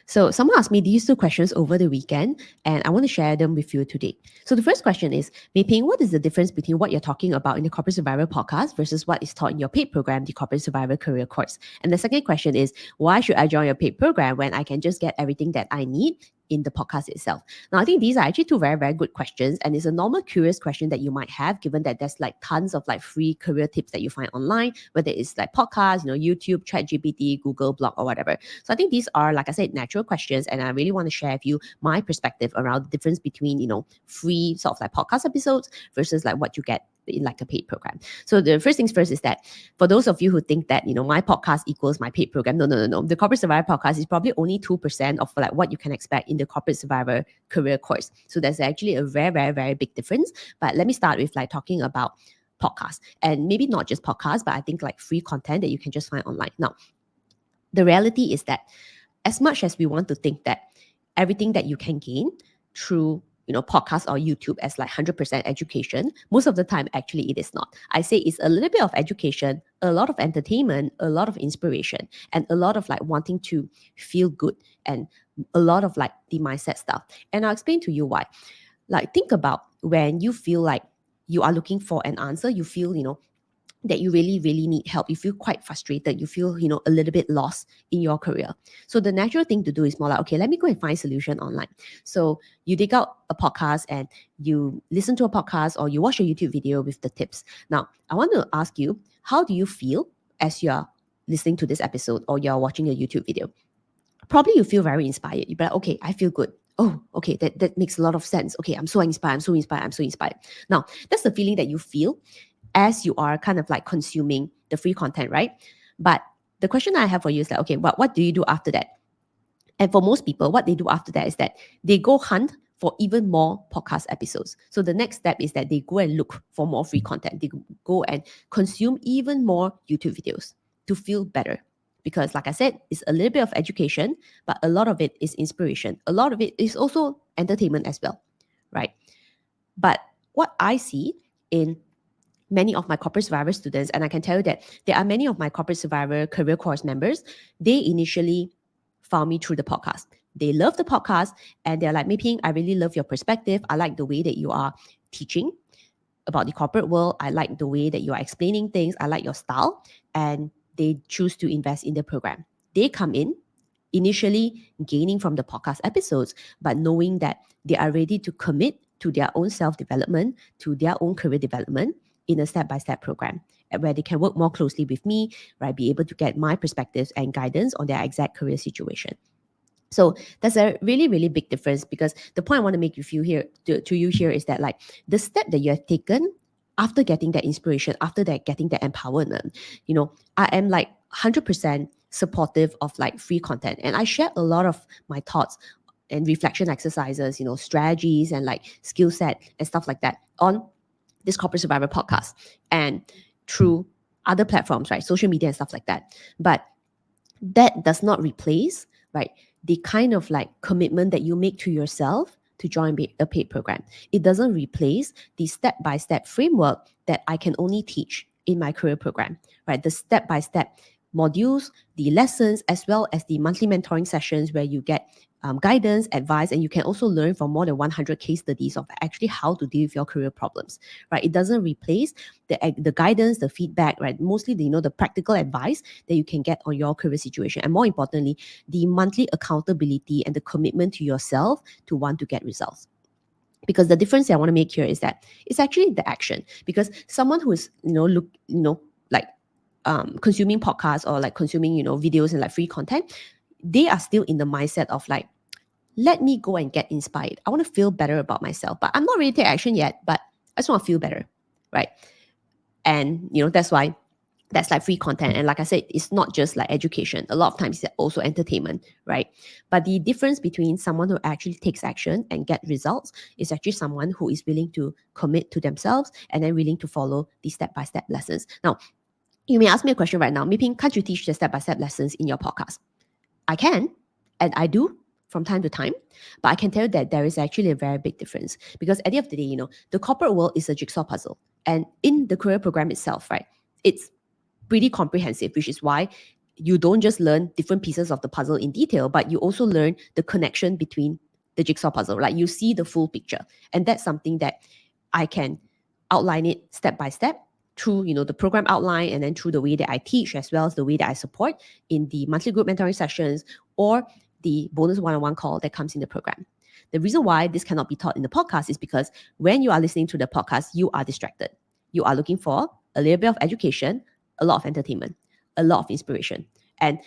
So someone asked me these two questions over the weekend, and I want to share them with you today. So the first question is, Mei Ping, what is the difference between what you're talking about in the Corporate Survivor podcast versus what is taught in your paid program, the Corporate Survivor Career Course? And the second question is, why should I join your paid program when I can just get everything that I need in the podcast itself? Now, I think these are actually two very, very good questions. And it's a normal curious question that you might have, given that there's like tons of like free career tips that you find online, whether it's like podcasts, YouTube, ChatGPT, Google, blog, or whatever. So I think these are, like I said, natural questions. And I really want to share with you my perspective around the difference between, free sort of like podcast episodes versus like what you get in like a paid program. So the first things first is that for those of you who think that, my podcast equals my paid program, no. The Corporate Survivor podcast is probably only 2% of like what you can expect in the Corporate Survivor Career Course. So there's actually a very, very, very big difference. But let me start with like talking about podcasts, and maybe not just podcasts, but I think like free content that you can just find online. Now, the reality is that as much as we want to think that everything that you can gain through podcast or YouTube as like 100% education, most of the time actually it is not. I say it's a little bit of education, a lot of entertainment, a lot of inspiration, and a lot of like wanting to feel good, and a lot of like the mindset stuff. And I'll explain to you why. Like, think about when you feel like you are looking for an answer, you feel that you really, really need help. You feel quite frustrated. You feel, a little bit lost in your career. So the natural thing to do is more like, okay, let me go and find a solution online. So you dig out a podcast and you listen to a podcast or you watch a YouTube video with the tips. Now, I want to ask you, how do you feel as you're listening to this episode or you're watching a YouTube video? Probably you feel very inspired. You're like, okay, I feel good. Oh, okay, that makes a lot of sense. Okay, I'm so inspired. I'm so inspired. Now, that's the feeling that you feel as you are kind of like consuming the free content, right? But the question I have for you is like, okay, what do you do after that? And for most people, what they do after that is that they go hunt for even more podcast episodes. So the next step is that they go and look for more free content. They go and consume even more YouTube videos to feel better. Because like I said, it's a little bit of education, but a lot of it is inspiration. A lot of it is also entertainment as well, right? But what I see in many of my Corporate Survivor students, and I can tell you that there are many of my Corporate Survivor career course members, they initially found me through the podcast. They love the podcast and they're like, Mei Ping, I really love your perspective. I like the way that you are teaching about the corporate world. I like the way that you are explaining things. I like your style. And they choose to invest in the program. They come in initially gaining from the podcast episodes, but knowing that they are ready to commit to their own self-development, to their own career development in a step-by-step program where they can work more closely with me, right? Be able to get my perspectives and guidance on their exact career situation. So that's a really, really big difference, because the point I want to make to you here is that like the step that you have taken after getting that inspiration, after that getting that empowerment, I am like 100% supportive of like free content. And I share a lot of my thoughts and reflection exercises, strategies and like skill set and stuff like that on this Corporate Survivor podcast and through other platforms, right? Social media and stuff like that. But that does not replace, right, the kind of like commitment that you make to yourself to join a paid program. It doesn't replace the step-by-step framework that I can only teach in my career program, right? The step-by-step modules, the lessons, as well as the monthly mentoring sessions where you get guidance, advice, and you can also learn from more than 100 case studies of actually how to deal with your career problems, right? It doesn't replace the guidance, the feedback, right? Mostly, the practical advice that you can get on your career situation. And more importantly, the monthly accountability and the commitment to yourself to want to get results. Because the difference that I want to make here is that it's actually the action. Because someone who is, consuming podcasts or like consuming, videos and like free content, they are still in the mindset of like, let me go and get inspired. I want to feel better about myself, but I'm not ready to take action yet, but I just want to feel better, right? And, that's why that's like free content. And like I said, it's not just like education. A lot of times it's also entertainment, right? But the difference between someone who actually takes action and get results is actually someone who is willing to commit to themselves and then willing to follow the step-by-step lessons. Now, you may ask me a question right now, Mei Ping, can't you teach the step-by-step lessons in your podcast? I can, and I do from time to time, but I can tell you that there is actually a very big difference, because at the end of the day, the corporate world is a jigsaw puzzle. And in the career program itself, right, it's pretty comprehensive, which is why you don't just learn different pieces of the puzzle in detail, but you also learn the connection between the jigsaw puzzle. Like you see the full picture. And that's something that I can outline it step by step through, the program outline, and then through the way that I teach, as well as the way that I support in the monthly group mentoring sessions or the bonus one-on-one call that comes in the program. The reason why this cannot be taught in the podcast is because when you are listening to the podcast, you are distracted. You are looking for a little bit of education, a lot of entertainment, a lot of inspiration. And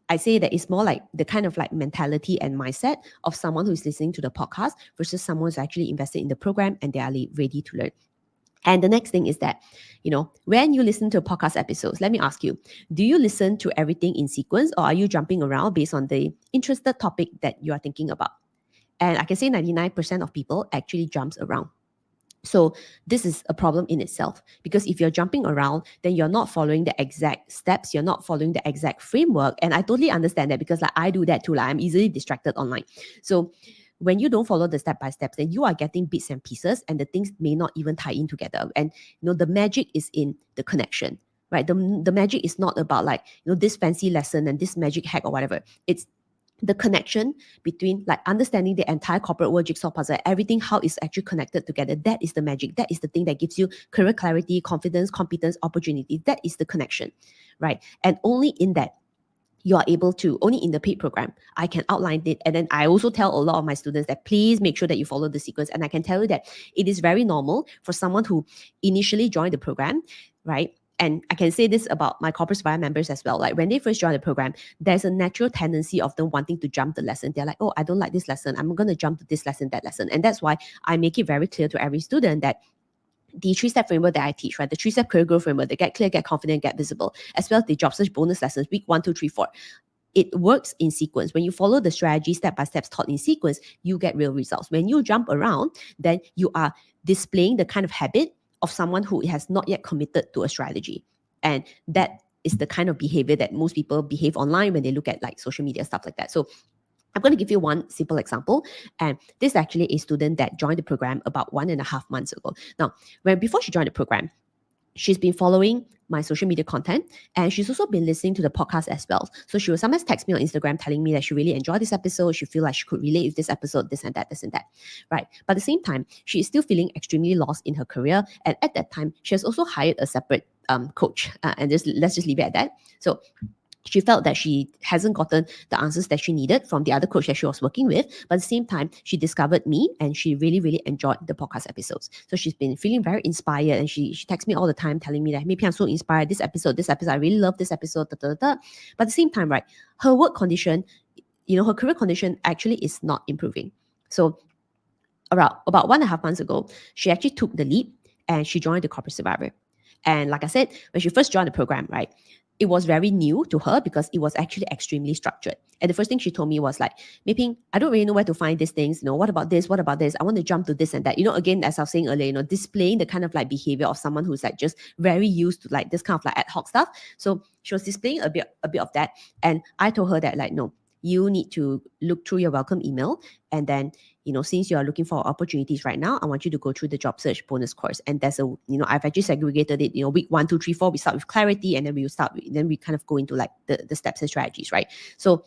I say that it's more like the kind of like mentality and mindset of someone who's listening to the podcast versus someone who's actually invested in the program and they are ready to learn. And the next thing is that, when you listen to podcast episodes, let me ask you, do you listen to everything in sequence, or are you jumping around based on the interested topic that you are thinking about? And I can say 99% of people actually jumps around. So this is a problem in itself, because if you're jumping around, then you're not following the exact steps, you're not following the exact framework. And I totally understand that, because like I do that too. Like I'm easily distracted online. So when you don't follow the step-by-steps, then you are getting bits and pieces, and the things may not even tie in together. And the magic is in the connection, right? The magic is not about like, this fancy lesson and this magic hack or whatever. It's the connection between like understanding the entire corporate world jigsaw puzzle, everything, how it's actually connected together. That is the magic. That is the thing that gives you career clarity, confidence, competence, opportunity. That is the connection, right? And only in that, you are able to, only in the paid program, I can outline it. And then I also tell a lot of my students that please make sure that you follow the sequence. And I can tell you that it is very normal for someone who initially joined the program, right? And I can say this about my corporate survivor members as well. Like when they first join the program, there's a natural tendency of them wanting to jump the lesson. They're like, oh, I don't like this lesson. I'm going to jump to this lesson, that lesson. And that's why I make it very clear to every student that the 3-step framework that I teach, right? The 3-step career growth framework, the get clear, get confident, get visible, as well as the job search bonus lessons, week 1, 2, 3, 4. It works in sequence. When you follow the strategy step by steps taught in sequence, you get real results. When you jump around, then you are displaying the kind of habit of someone who has not yet committed to a strategy. And that is the kind of behavior that most people behave online when they look at like social media, stuff like that. So I'm going to give you one simple example. And this is actually a student that joined the program about 1.5 months ago. Now, before she joined the program, she's been following my social media content, and she's also been listening to the podcast as well. So she will sometimes text me on Instagram telling me that she really enjoyed this episode. She feel like she could relate with this episode, this and that, right? But at the same time, she is still feeling extremely lost in her career. And at that time, she has also hired a separate coach. And let's just leave it at that. So she felt that she hasn't gotten the answers that she needed from the other coach that she was working with. But at the same time, she discovered me, and she really, really enjoyed the podcast episodes. So she's been feeling very inspired, and she texts me all the time telling me that, maybe I'm so inspired, this episode, I really love this episode, da, da, da. But at the same time, right, her work condition, her career condition actually is not improving. So about 1.5 months ago, she actually took the leap and she joined the corporate survivor. And like I said, when she first joined the program, right, it was very new to her because it was actually extremely structured. And the first thing she told me was like, MEI Phing, I don't really know where to find these things. What about this? What about this? I want to jump to this and that. Again, as I was saying earlier, displaying the kind of like behavior of someone who's like just very used to like this kind of like ad hoc stuff. So she was displaying a bit of that. And I told her that like, no, you need to look through your welcome email, and then since you are looking for opportunities right now, I want you to go through the job search bonus course. And there's I've actually segregated it, week 1, 2, 3, 4, we start with clarity, and then we kind of go into like the steps and strategies, right? So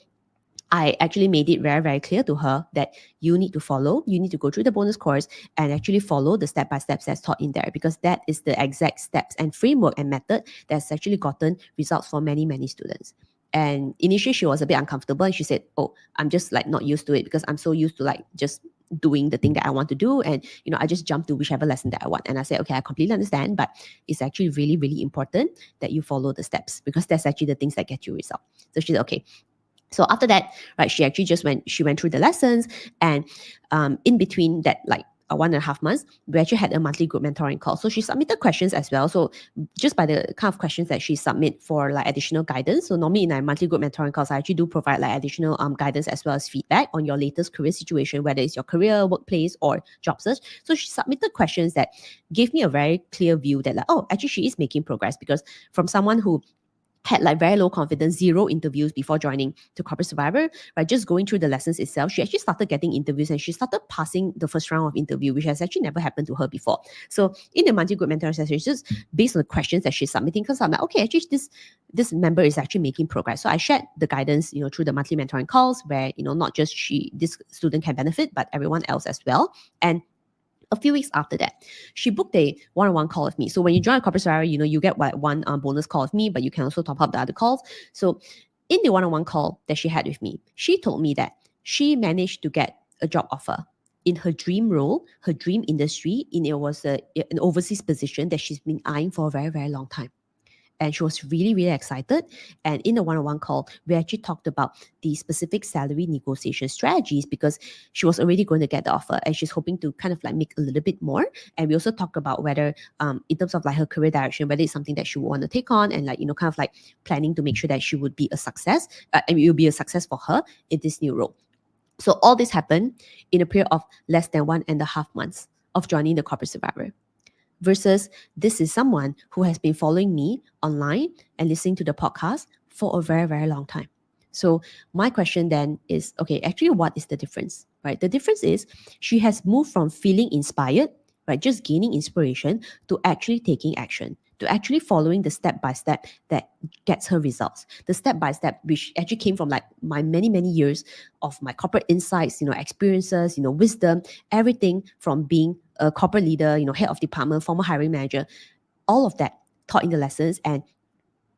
I actually made it very, very clear to her that you need to go through the bonus course and actually follow the step-by-steps that's taught in there, because that is the exact steps and framework and method that's actually gotten results for many, many students. And initially she was a bit uncomfortable, and she said, oh, I'm just like not used to it because I'm so used to like just doing the thing that I want to do, and I just jump to whichever lesson that I want. And I said, okay, I completely understand, but it's actually really, really important that you follow the steps, because that's actually the things that get you result. So she said, okay. So after that, right, she actually went through the lessons, and in between that, like 1.5 months, we actually had a monthly group mentoring call. So she submitted questions as well. So just by the kind of questions that she submit for like additional guidance. So normally in our monthly group mentoring calls, I actually do provide like additional guidance as well as feedback on your latest career situation, whether it's your career, workplace, or job search. So she submitted questions that gave me a very clear view that like, oh, actually she is making progress, because from someone who had like very low confidence, 0 interviews before joining to Corporate Survivor, right? Just going through the lessons itself, she actually started getting interviews and she started passing the first round of interview, which has actually never happened to her before. So in the monthly group mentoring session, it's just based on the questions that she's submitting, because I'm like, okay, actually this member is actually making progress. So I shared the guidance, through the monthly mentoring calls where, not just this student can benefit, but everyone else as well. And a few weeks after that, she booked a one-on-one call with me. So when you join a Corporate Survivor, you get one bonus call with me, but you can also top up the other calls. So in the one-on-one call that she had with me, she told me that she managed to get a job offer in her dream role, her dream industry, and it was an overseas position that she's been eyeing for a very, very long time. And she was really, really excited. And in the one-on-one call, we actually talked about the specific salary negotiation strategies, because she was already going to get the offer and she's hoping to kind of like make a little bit more. And we also talked about whether, in terms of like her career direction, whether it's something that she would want to take on, and like, kind of like planning to make sure that she would be a success, and it will be a success for her in this new role. So all this happened in a period of less than 1.5 months of joining the Corporate Survivor. Versus this is someone who has been following me online and listening to the podcast for a very, very long time. So my question then is, okay, actually, what is the difference, right? The difference is she has moved from feeling inspired, right, just gaining inspiration, to actually taking action, to actually following the step-by-step that gets her results. The step-by-step, which actually came from like my many, many years of my corporate insights, experiences, wisdom, everything from being a corporate leader, head of department, former hiring manager, all of that taught in the lessons. And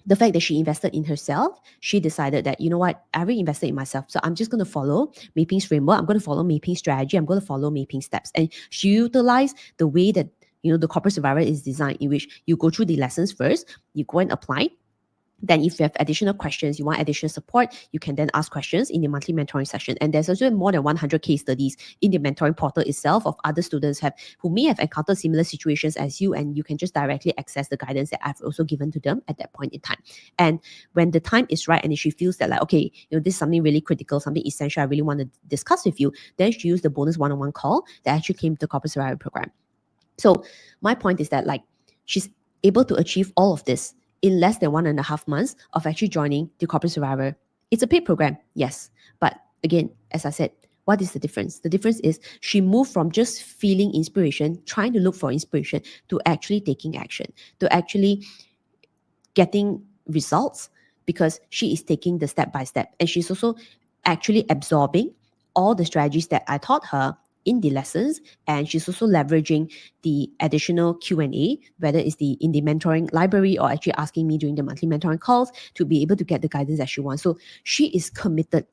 the fact that she invested in herself, she decided that, you know what, I already invested in myself. So I'm just going to follow MEI Phing's framework. I'm going to follow MEI Phing's strategy. I'm going to follow MEI Phing's steps. And she utilized the way that, the Corporate Survivor is designed, in which you go through the lessons first, you go and apply. Then if you have additional questions, you want additional support, you can then ask questions in the monthly mentoring session. And there's also more than 100 case studies in the mentoring portal itself of other students who may have encountered similar situations as you, and you can just directly access the guidance that I've also given to them at that point in time. And when the time is right and if she feels that like, okay, this is something really critical, something essential I really want to discuss with you, then she used the bonus one-on-one call that actually came to the Corporate Survivor program. So my point is that like she's able to achieve all of this in less than 1.5 months of actually joining the Corporate Survivor. It's a paid program, yes. But again, as I said, what is the difference? The difference is she moved from just feeling inspiration, trying to look for inspiration, to actually taking action, to actually getting results, because she is taking the step by step. And she's also actually absorbing all the strategies that I taught her in the lessons, and she's also leveraging the additional Q&A, whether it's in the mentoring library or actually asking me during the monthly mentoring calls, to be able to get the guidance that she wants. So she is committed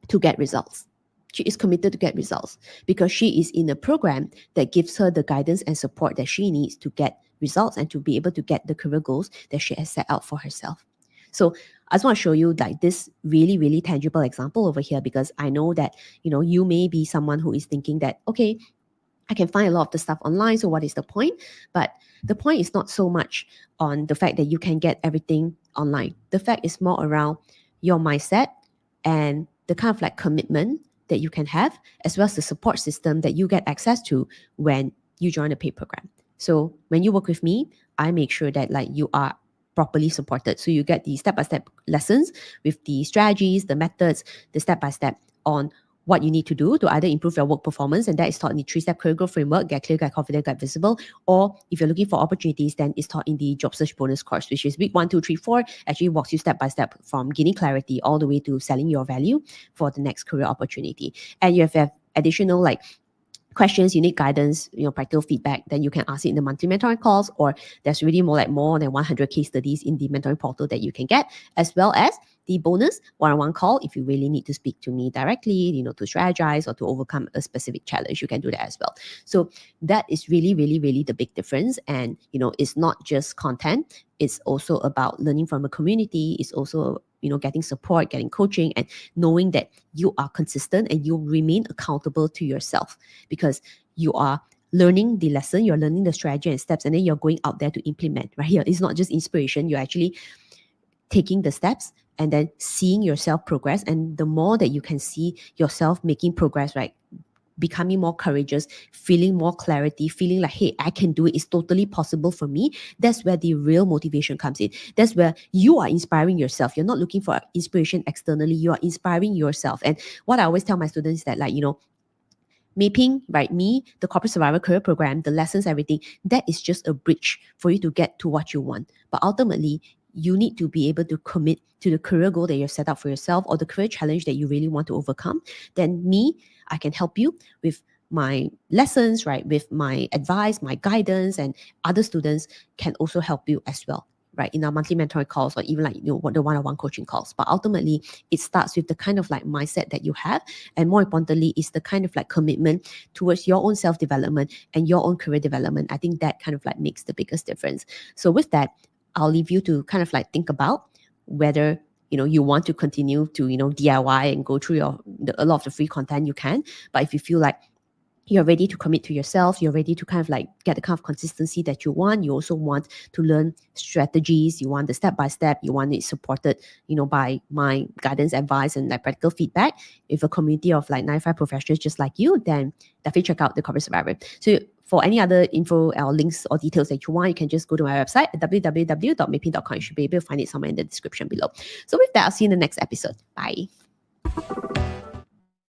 to get results. She is committed to get results because she is in a program that gives her the guidance and support that she needs to get results and to be able to get the career goals that she has set out for herself. So I just want to show you like this really, really tangible example over here, because I know that, you may be someone who is thinking that, okay, I can find a lot of the stuff online, so what is the point? But the point is not so much on the fact that you can get everything online. The fact is more around your mindset and the kind of like commitment that you can have, as well as the support system that you get access to when you join a paid program. So when you work with me, I make sure that like you are properly supported. So you get the step-by-step lessons with the strategies, the methods, the step-by-step on what you need to do to either improve your work performance, and that is taught in the 3-step career growth framework, Get Clear, Get Confident, Get Visible. Or if you're looking for opportunities, then it's taught in the job search bonus course, which is week 1, 2, 3, 4, actually walks you step by step from gaining clarity all the way to selling your value for the next career opportunity. And you have additional like questions, you need guidance, practical feedback, then you can ask it in the monthly mentoring calls, or there's really more than 100 case studies in the mentoring portal that you can get, as well as the bonus one-on-one call if you really need to speak to me directly, to strategize or to overcome a specific challenge, you can do that as well. So that is really, really, really the big difference. And, it's not just content, it's also about learning from a community. It's also, getting support, getting coaching, and knowing that you are consistent and you remain accountable to yourself, because you are learning the lesson, you're learning the strategy and steps, and then you're going out there to implement, right? Here, it's not just inspiration, you're actually taking the steps and then seeing yourself progress. And the more that you can see yourself making progress, right, becoming more courageous, feeling more clarity, feeling like, hey, I can do it. It's totally possible for me. That's where the real motivation comes in. That's where you are inspiring yourself. You're not looking for inspiration externally. You are inspiring yourself. And what I always tell my students is that, like, MEI PHING, right? Me, the Corporate Survival Career Program, the lessons, everything, that is just a bridge for you to get to what you want. But ultimately, you need to be able to commit to the career goal that you've set up for yourself or the career challenge that you really want to overcome. Then me, I can help you with my lessons, right? With my advice, my guidance, and other students can also help you as well, right? In our monthly mentoring calls or even like, the one-on-one coaching calls. But ultimately, it starts with the kind of like mindset that you have. And more importantly, is the kind of like commitment towards your own self-development and your own career development. I think that kind of like makes the biggest difference. So with that, I'll leave you to kind of like think about whether you want to continue to DIY and go through a lot of the free content you can. But if you feel like you're ready to commit to yourself, you're ready to kind of like get the kind of consistency that you want, you also want to learn strategies, you want the step-by-step, you want it supported by my guidance, advice, and like practical feedback with a community of like 95 professionals just like you, then definitely check out the Corporate Survivor. So for any other info or links or details that you want, you can just go to my website at www.meiping.com. You should be able to find it somewhere in the description below. So with that, I'll see you in the next episode. Bye.